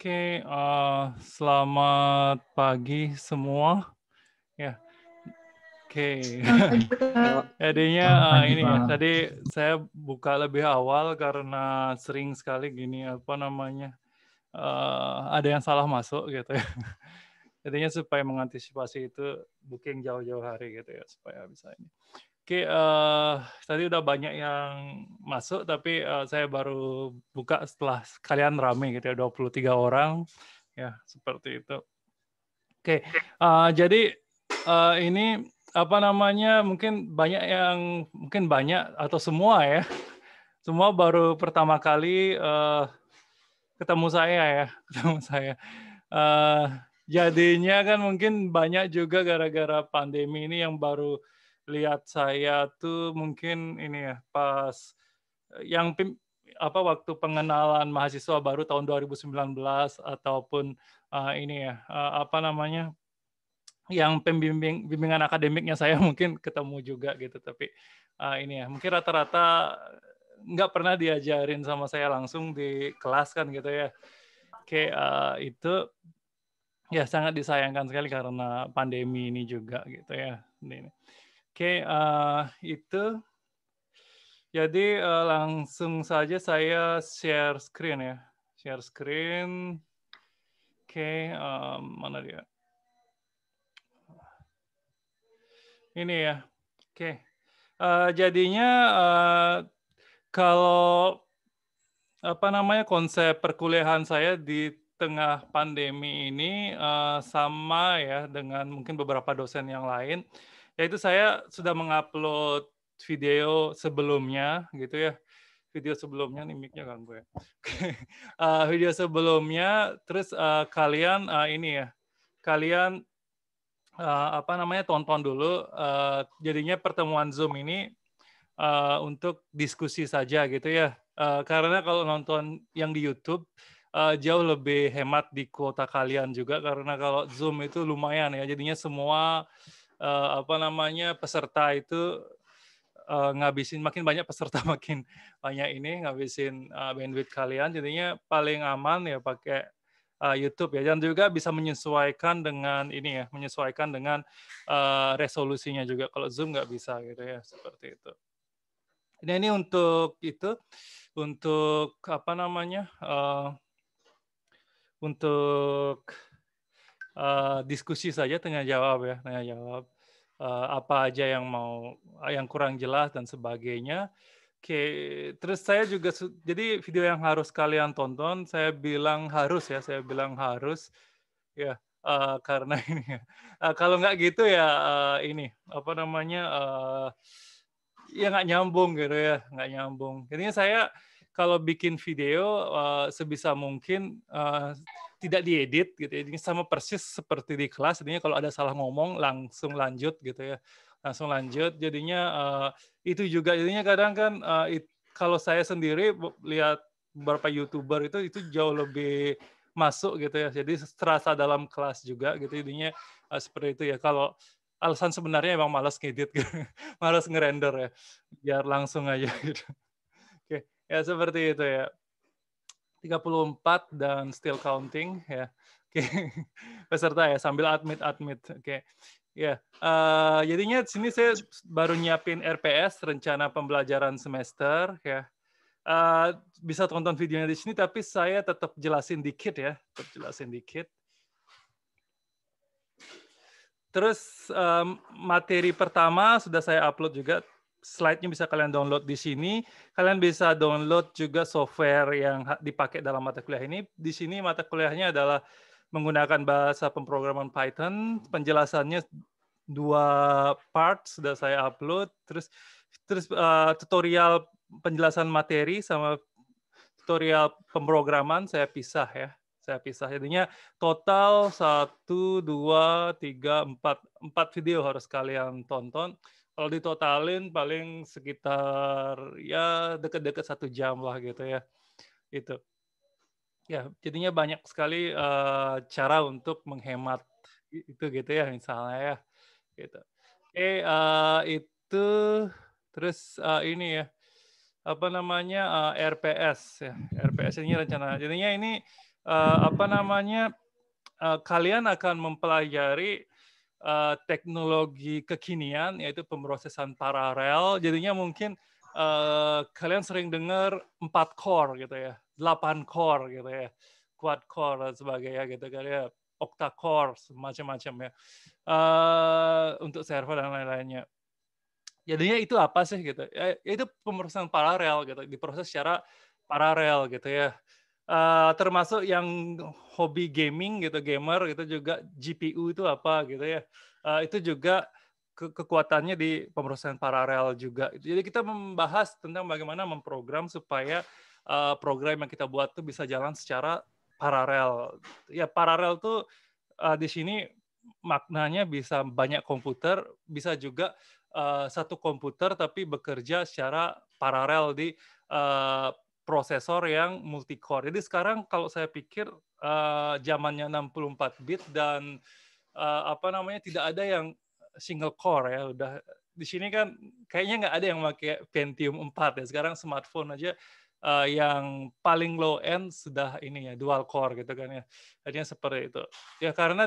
Oke, selamat pagi semua. Ya, oke. Selamat pagi, Kak. Jadinya Selamat pagi, ini ya, Pak. tadi saya buka lebih awal karena sering sekali gini apa namanya, ada yang salah masuk gitu ya. Jadinya supaya mengantisipasi itu booking jauh-jauh hari gitu ya supaya bisa ini. Oke, tadi udah banyak yang masuk tapi saya baru buka setelah kalian rame gitu ya 23 orang ya seperti itu. Oke, jadi ini apa namanya mungkin banyak atau semua ya, semua baru pertama kali ketemu saya ya, ketemu saya. Eee, jadinya kan mungkin banyak juga gara-gara pandemi ini yang baru lihat saya tuh mungkin ini ya, pas yang waktu pengenalan mahasiswa baru tahun 2019 ataupun, ini ya, apa namanya, yang bimbingan akademiknya saya mungkin ketemu juga gitu, tapi, ini ya, mungkin rata-rata nggak pernah diajarin sama saya langsung di kelas kan gitu ya. Oke, itu ya sangat disayangkan sekali karena pandemi ini juga gitu ya. Oke, itu jadi, langsung saja saya share screen ya. Share screen. Oke, mana dia? Ini ya. Oke. Jadinya, kalau apa namanya, konsep perkuliahan saya di tengah pandemi ini, sama ya dengan mungkin beberapa dosen yang lain, yaitu saya sudah mengupload video sebelumnya gitu ya. Video sebelumnya nih mic-nya ganggu ya. Video sebelumnya terus, kalian, ini ya, kalian, apa namanya, tonton dulu, jadinya pertemuan Zoom ini untuk diskusi saja gitu ya. Karena kalau nonton yang di YouTube, jauh lebih hemat di kuota kalian juga karena kalau Zoom itu lumayan ya, jadinya semua, apa namanya, peserta itu, ngabisin makin banyak peserta makin banyak ini ngabisin, bandwidth kalian, jadinya paling aman ya pakai, YouTube ya dan juga bisa menyesuaikan dengan ini ya, menyesuaikan dengan, resolusinya juga. Kalau Zoom nggak bisa gitu ya, seperti itu. Nah, ini untuk itu, untuk apa namanya, untuk, diskusi saja tanya jawab ya, tanya jawab, apa aja yang kurang jelas dan sebagainya. Oke, terus saya juga jadi video yang harus kalian tonton, saya bilang harus ya, saya bilang harus, ya, karena ini ya, kalau nggak gitu ya, ini, apa namanya, ya nggak nyambung gitu ya, nggak nyambung. Jadinya saya kalau bikin video, sebisa mungkin, tidak diedit gitu ya, jadi sama persis seperti di kelas, jadinya kalau ada salah ngomong langsung lanjut gitu ya, langsung lanjut. Jadinya, itu juga jadinya kadang kan, kalau saya sendiri lihat beberapa YouTuber itu jauh lebih masuk gitu ya, jadi terasa dalam kelas juga gitu, jadinya, seperti itu ya. Kalau alasan sebenarnya emang malas ngedit gitu, malas ngerender ya, biar langsung aja gitu. Oke, ya seperti itu ya. 34 dan still counting ya. Oke, peserta ya sambil admit. Oke. Ya, jadinya di sini saya baru nyiapin RPS, rencana pembelajaran semester ya. Bisa tonton videonya di sini tapi saya tetap jelasin dikit ya, tetap jelasin dikit. Terus, materi pertama sudah saya upload juga, slide-nya bisa kalian download di sini. Kalian bisa download juga software yang dipakai dalam mata kuliah ini. Di sini mata kuliahnya adalah menggunakan bahasa pemrograman Python, penjelasannya 2 part sudah saya upload, terus terus, tutorial penjelasan materi sama tutorial pemrograman saya pisah ya, saya pisah. Jadinya total 1, 2, 3, 4 video harus kalian tonton. Kalau ditotalin paling sekitar ya deket-deket 1 jam lah gitu ya, itu. Ya, jadinya banyak sekali, cara untuk menghemat itu gitu ya misalnya ya, gitu. Oke, itu terus, ini ya, apa namanya, RPS ya, RPS ini rencana jadinya ini, apa namanya, kalian akan mempelajari, teknologi kekinian, yaitu pemrosesan paralel. Jadinya mungkin, kalian sering dengar 4 core gitu ya, 8 core gitu ya, quad core dan sebagainya gitu kan ya, octa core, macam-macam ya, untuk server dan lain-lainnya. Jadinya itu apa sih gitu, itu pemrosesan paralel gitu, diproses secara paralel gitu ya. Termasuk yang hobi gaming gitu, gamer gitu juga GPU itu apa gitu ya, itu juga kekuatannya di pemrosesan paralel juga. Jadi kita membahas tentang bagaimana memprogram supaya, program yang kita buat tuh bisa jalan secara paralel. Ya paralel tuh, di sini maknanya bisa banyak komputer, bisa juga, satu komputer tapi bekerja secara paralel di, eee, prosesor yang multi-core. Jadi sekarang kalau saya pikir, zamannya 64 bit dan, apa namanya, tidak ada yang single core ya, udah di sini kan kayaknya nggak ada yang pakai Pentium 4 ya, sekarang smartphone aja, yang paling low end sudah ini ya, dual core gitu kan ya, jadinya seperti itu. Ya karena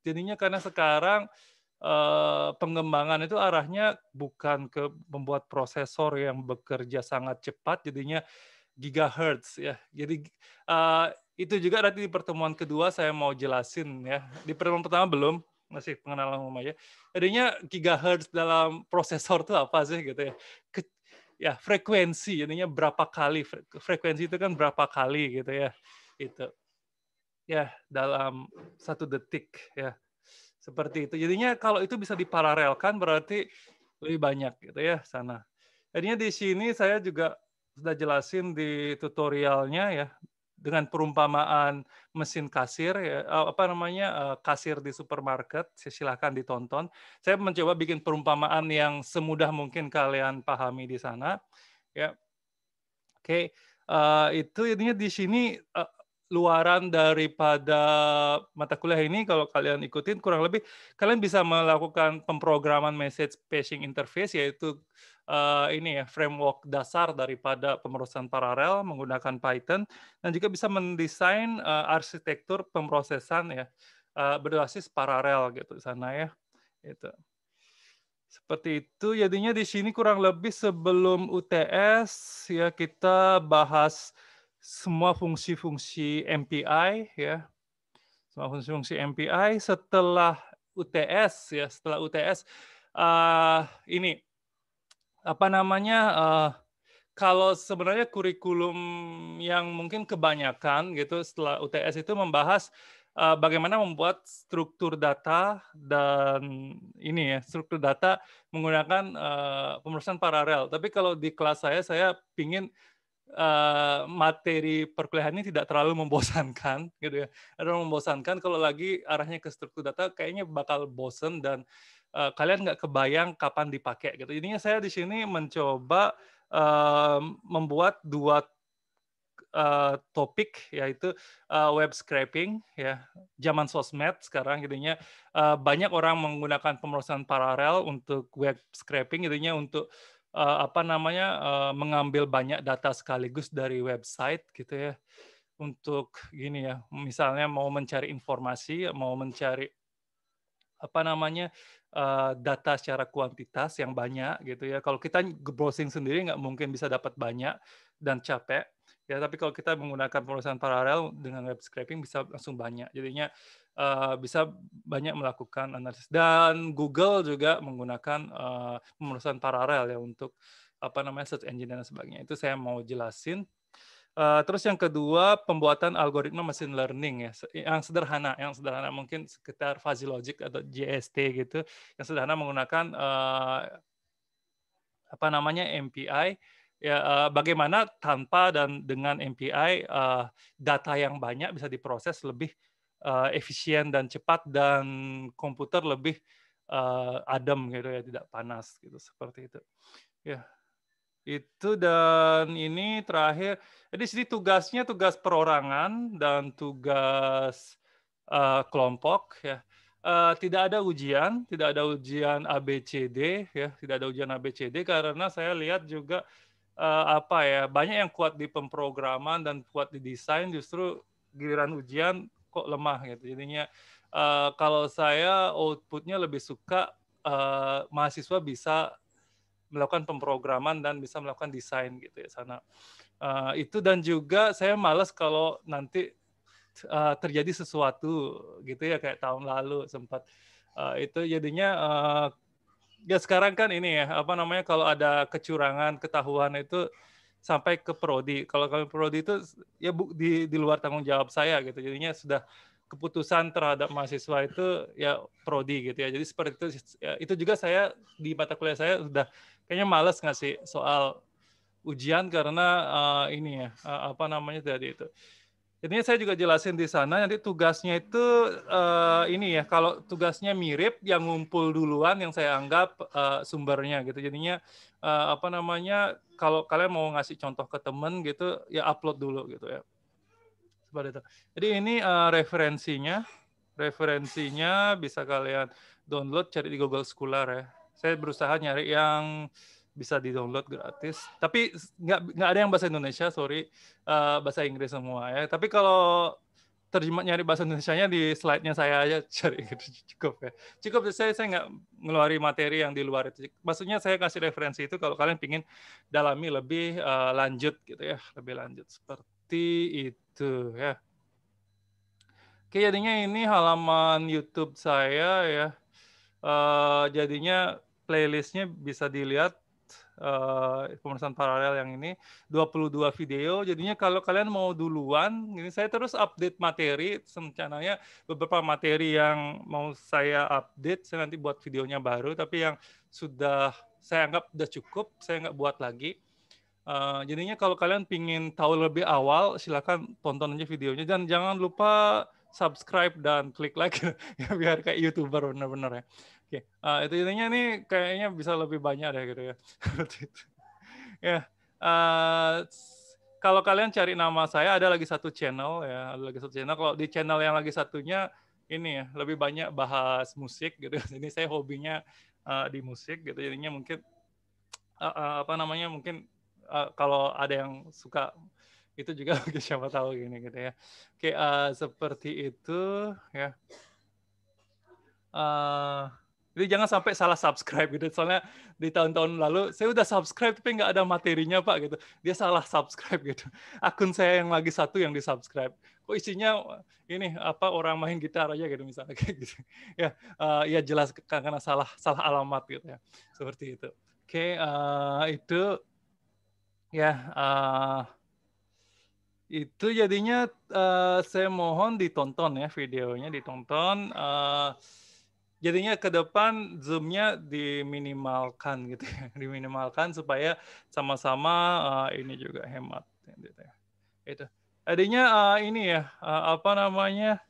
jadinya karena sekarang, pengembangan itu arahnya bukan ke membuat prosesor yang bekerja sangat cepat, jadinya gigahertz ya. Jadi, itu juga nanti di pertemuan kedua saya mau jelasin ya. Di pertemuan pertama belum, masih pengenalan umum aja. Jadinya gigahertz dalam prosesor itu apa sih gitu ya. Ke ya frekuensi, jadinya berapa kali, frekuensi itu kan berapa kali gitu ya, itu. Ya, dalam 1 detik ya, seperti itu. Jadinya kalau itu bisa diparalelkan berarti lebih banyak gitu ya, sana. Jadinya di sini saya juga sudah jelasin di tutorialnya ya, dengan perumpamaan mesin kasir ya, apa namanya, kasir di supermarket, silahkan ditonton. Saya mencoba bikin perumpamaan yang semudah mungkin kalian pahami di sana, ya. Oke, itu jadinya di sini, luaran daripada mata kuliah ini kalau kalian ikutin kurang lebih kalian bisa melakukan pemrograman message passing interface yaitu, ini ya framework dasar daripada pemrosesan paralel menggunakan Python dan juga bisa mendesain, arsitektur pemrosesan ya, berbasis paralel gitu di sana ya, itu. Seperti itu, jadinya di sini kurang lebih sebelum UTS ya kita bahas semua fungsi-fungsi MPI ya, semua fungsi-fungsi MPI. Setelah UTS ya, setelah UTS, ini, apa namanya, kalau sebenarnya kurikulum yang mungkin kebanyakan gitu setelah UTS itu membahas, bagaimana membuat struktur data dan ini ya, struktur data menggunakan, pemrosesan paralel. Tapi kalau di kelas saya pingin, materi perkuliahan ini tidak terlalu membosankan gitu ya, terlalu membosankan kalau lagi arahnya ke struktur data kayaknya bakal bosen dan, kalian nggak kebayang kapan dipakai gitu. Jadinya saya di sini mencoba, membuat 2 topik yaitu, web scraping ya, zaman sosmed sekarang jadinya, banyak orang menggunakan pemrosesan paralel untuk web scraping jadinya untuk, apa namanya, mengambil banyak data sekaligus dari website gitu ya, untuk gini ya, misalnya mau mencari informasi, mau mencari apa namanya, data secara kuantitas yang banyak gitu ya. Kalau kita browsing sendiri nggak mungkin bisa dapat banyak dan capek, ya tapi kalau kita menggunakan pemrosesan paralel dengan web scraping bisa langsung banyak. Jadinya, bisa banyak melakukan analisis dan Google juga menggunakan, pemrosesan paralel ya untuk apa namanya, search engine dan sebagainya. Itu saya mau jelasin. Terus yang kedua, pembuatan algoritma machine learning ya, yang sederhana mungkin sekitar fuzzy logic atau JST gitu, yang sederhana menggunakan, apa namanya, MPI, ya, bagaimana tanpa dan dengan MPI, data yang banyak bisa diproses lebih, efisien dan cepat dan komputer lebih, adem gitu ya, tidak panas gitu, seperti itu. Ya. Itu dan ini terakhir, di sini tugasnya tugas perorangan dan tugas, kelompok ya, tidak ada ujian ABCD ya, tidak ada ujian ABCD karena saya lihat juga, apa ya, banyak yang kuat di pemrograman dan kuat di desain justru giliran ujian kok lemah gitu. Jadinya kalau saya outputnya lebih suka mahasiswa bisa melakukan pemrograman dan bisa melakukan desain gitu ya sana. Itu dan juga saya malas kalau nanti terjadi sesuatu gitu ya kayak tahun lalu sempat itu jadinya ya sekarang kan ini ya apa namanya kalau ada kecurangan ketahuan itu sampai ke prodi. Kalau kami prodi itu ya di luar tanggung jawab saya gitu. Jadinya sudah keputusan terhadap mahasiswa itu ya prodi gitu ya. Jadi seperti itu ya, itu juga saya di mata kuliah saya sudah kayaknya malas ngasih soal ujian karena ini ya apa namanya tadi itu. Jadinya saya juga jelasin di sana nanti tugasnya itu ini ya kalau tugasnya mirip yang ngumpul duluan yang saya anggap sumbernya gitu. Jadinya apa namanya kalau kalian mau ngasih contoh ke temen gitu ya upload dulu gitu ya. Seperti itu. Jadi ini referensinya bisa kalian download cari di Google Scholar ya. Saya berusaha nyari yang bisa di-download gratis. Tapi nggak ada yang bahasa Indonesia, sorry. Bahasa Inggris semua ya. Tapi kalau terjemah nyari bahasa Indonesianya di slide-nya saya aja cari gitu cukup ya. Cukup saya nggak ngeluarin materi yang di luar itu. Maksudnya saya kasih referensi itu kalau kalian pingin dalami lebih lanjut gitu ya, lebih lanjut seperti itu ya. Oke, jadinya ini halaman YouTube saya ya. Jadinya playlistnya bisa dilihat pemeriksaan paralel yang ini 22 video. Jadinya kalau kalian mau duluan, ini saya terus update materi. Rencananya beberapa materi yang mau saya update, saya nanti buat videonya baru. Tapi yang sudah saya anggap sudah cukup, saya nggak buat lagi. Jadinya kalau kalian pingin tahu lebih awal, silakan tonton aja videonya dan jangan lupa subscribe dan klik like ya biar kayak YouTuber bener-bener ya. Oke, itu intinya nih kayaknya bisa lebih banyak deh gitu ya. Seperti itu. Ya, kalau kalian cari nama saya ada lagi satu channel ya, ada lagi satu channel. Kalau di channel yang lagi satunya ini ya lebih banyak bahas musik gitu. Jadi saya hobinya di musik gitu. Jadinya mungkin apa namanya mungkin kalau ada yang suka itu juga siapa tahu gini gitu ya. Oke, seperti itu ya. Jadi jangan sampai salah subscribe gitu. Soalnya di tahun-tahun lalu saya udah subscribe tapi nggak ada materinya Pak gitu. Dia salah subscribe gitu. Akun saya yang lagi satu yang di-subscribe. Kok isinya ini apa orang main gitar aja gitu misalnya kayak gitu. Ya, ya jelas karena salah alamat gitu ya. Seperti itu. Oke, itu ya itu jadinya saya mohon ditonton ya videonya ditonton. Jadinya ke depan zoom-nya diminimalkan gitu ya, diminimalkan supaya sama-sama ini juga hemat gitu ya. Itu. Tadinya ini ya apa namanya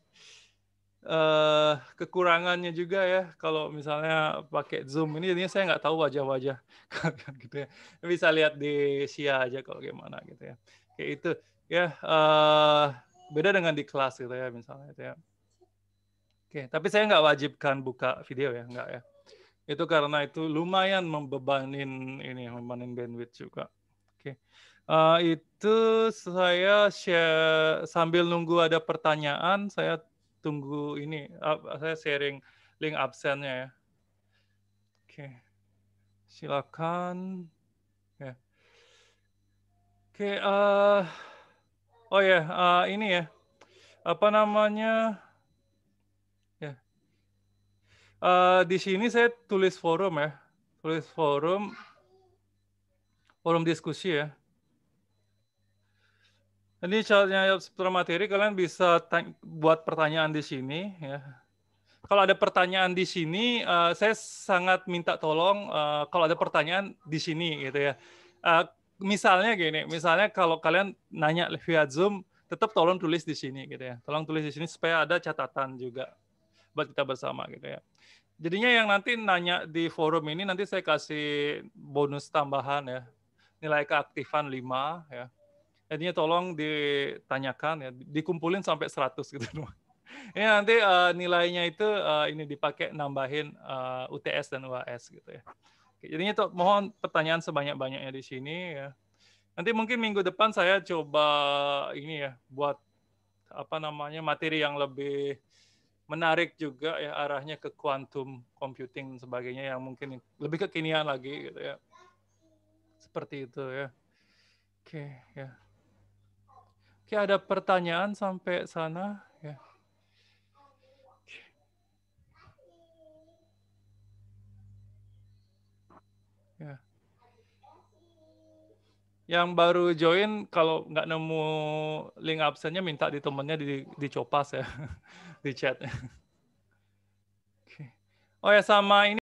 kekurangannya juga ya kalau misalnya pakai Zoom ini jadinya saya nggak tahu wajah-wajah kalian gitu ya. Bisa lihat di Sia aja kalau gimana gitu ya. Kayak itu ya beda dengan di kelas gitu ya misalnya itu ya. Oke, tapi saya nggak wajibkan buka video ya, nggak ya. Itu karena itu lumayan membebanin bandwidth juga. Oke. Itu saya share sambil nunggu ada pertanyaan, saya tunggu ini, saya sharing link absennya ya. Oke, silakan. Ya. Oke, oh ya, ini ya, apa namanya? Ya, di sini saya tulis forum ya, tulis forum diskusi ya. Jadi caranya seputar materi kalian bisa buat pertanyaan di sini ya. Kalau ada pertanyaan di sini, saya sangat minta tolong kalau ada pertanyaan di sini gitu ya. Misalnya gini, misalnya kalau kalian nanya via Zoom, tetap tolong tulis di sini gitu ya. Tolong tulis di sini supaya ada catatan juga buat kita bersama gitu ya. Jadinya yang nanti nanya di forum ini nanti saya kasih bonus tambahan ya. Nilai keaktifan 5 ya. Jadinya tolong ditanyakan ya, dikumpulin sampai 100 gitu. Ini nanti nilainya itu ini dipakai nambahin UTS dan UAS gitu ya. Jadinya tuh mohon pertanyaan sebanyak-banyaknya di sini ya. Nanti mungkin minggu depan saya coba ini ya buat materi yang lebih menarik juga ya, arahnya ke quantum computing dan sebagainya yang mungkin lebih kekinian lagi gitu ya. Seperti itu ya. Oke, ya. Oke, ada pertanyaan sampai sana ya. Ya. Yang baru join kalau nggak nemu link absennya minta di temennya dicopas ya di chat. Oke. Oh ya, sama ini